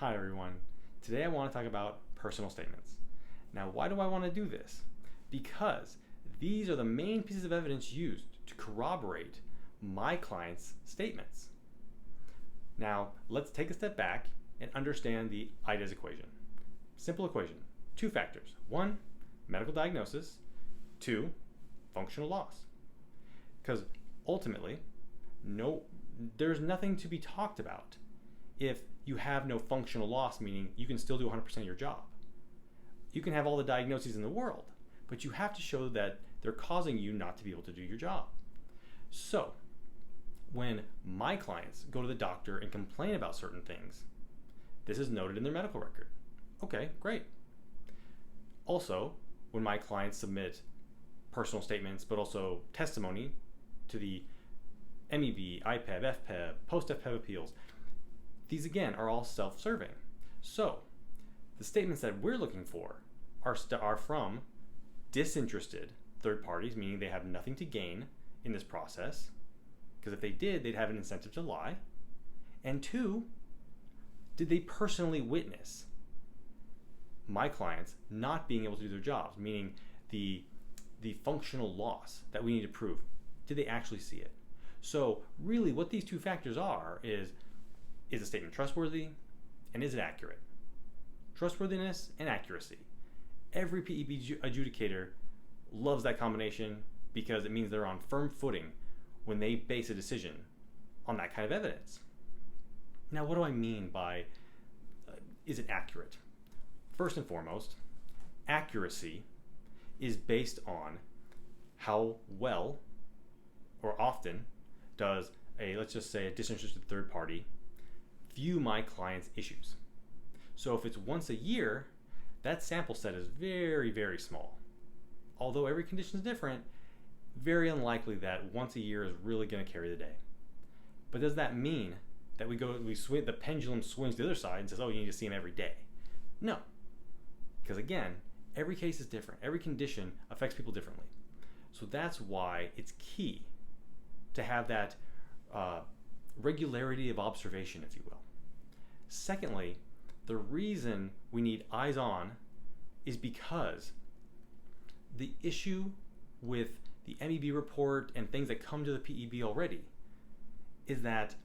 Hi everyone. Today I want to talk about personal statements. Now, why do I want to do this? Because these are the main pieces of evidence used to corroborate my client's statements. Now, let's take a step back and understand the IDES equation. Simple equation, two factors. One, medical diagnosis. Two, functional loss. Because ultimately, there's nothing to be talked about if you have no functional loss, meaning you can still do 100% of your job. You can have all the diagnoses in the world, but you have to show that they're causing you not to be able to do your job. So, when my clients go to the doctor and complain about certain things, this is noted in their medical record. Okay, great. Also, when my clients submit personal statements, but also testimony to the MEB, IPEB, FPEB, post-FPEB appeals, these again are all self-serving. So, the statements that we're looking for are from disinterested third parties, meaning they have nothing to gain in this process, because if they did, they'd have an incentive to lie. And two, did they personally witness my clients not being able to do their jobs, meaning the functional loss that we need to prove? Did they actually see it? So really what these two factors are is a statement trustworthy and is it accurate? Trustworthiness and accuracy. Every PEB adjudicator loves that combination because it means they're on firm footing when they base a decision on that kind of evidence. Now, what do I mean by is it accurate? First and foremost, accuracy is based on how well or often does let's just say a disinterested third party view my client's issues. So if it's once a year, that sample set is very, very small. Although every condition is different, very unlikely that once a year is really going to carry the day. But does that mean that the pendulum swings to the other side and says, oh, you need to see him every day? No. Because again, every case is different. Every condition affects people differently. So that's why it's key to have that regularity of observation, if you will. Secondly, the reason we need eyes on is because the issue with the MEB report and things that come to the PEB already is that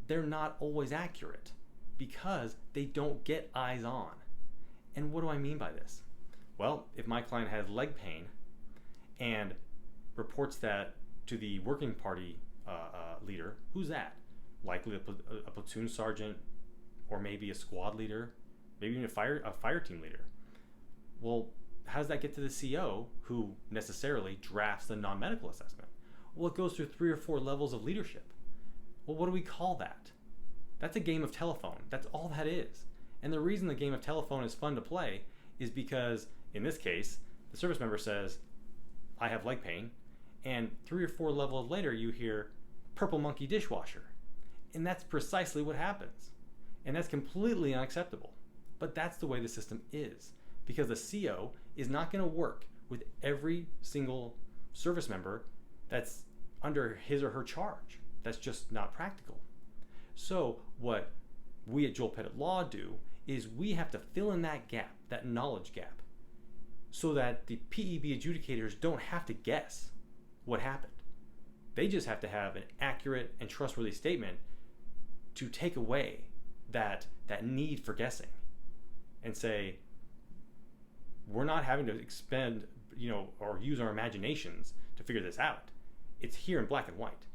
they're not always accurate because they don't get eyes on. And what do I mean by this? Well, if my client has leg pain and reports that to the working party leader, who's that? Likely a platoon sergeant, or maybe a squad leader, maybe even a fire team leader. Well, how does that get to the CO, who necessarily drafts the non-medical assessment? Well, it goes through 3 or 4 levels of leadership. Well, what do we call that? That's a game of telephone. That's all that is. And the reason the game of telephone is fun to play is because, in this case, the service member says, I have leg pain, and 3 or 4 levels later you hear, purple monkey dishwasher. And that's precisely what happens. And that's completely unacceptable. But that's the way the system is. Because the CO is not going to work with every single service member that's under his or her charge. That's just not practical. So what we at Joel Pettit Law do is we have to fill in that gap, that knowledge gap, so that the PEB adjudicators don't have to guess what happened. They just have to have an accurate and trustworthy statement to take away that need for guessing and say, we're not having to expend, or use our imaginations to figure this out. It's here in black and white.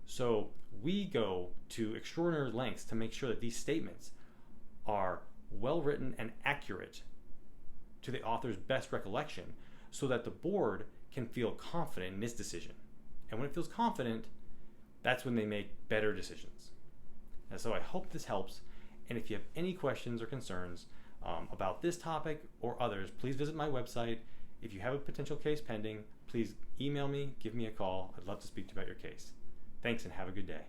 So we go to extraordinary lengths to make sure that these statements are well written and accurate to the author's best recollection so that the board can feel confident in this decision. And when it feels confident, that's when they make better decisions. And so I hope this helps. And if you have any questions or concerns about this topic or others, please visit my website. If you have a potential case pending, please email me, give me a call. I'd love to speak to you about your case. Thanks and have a good day.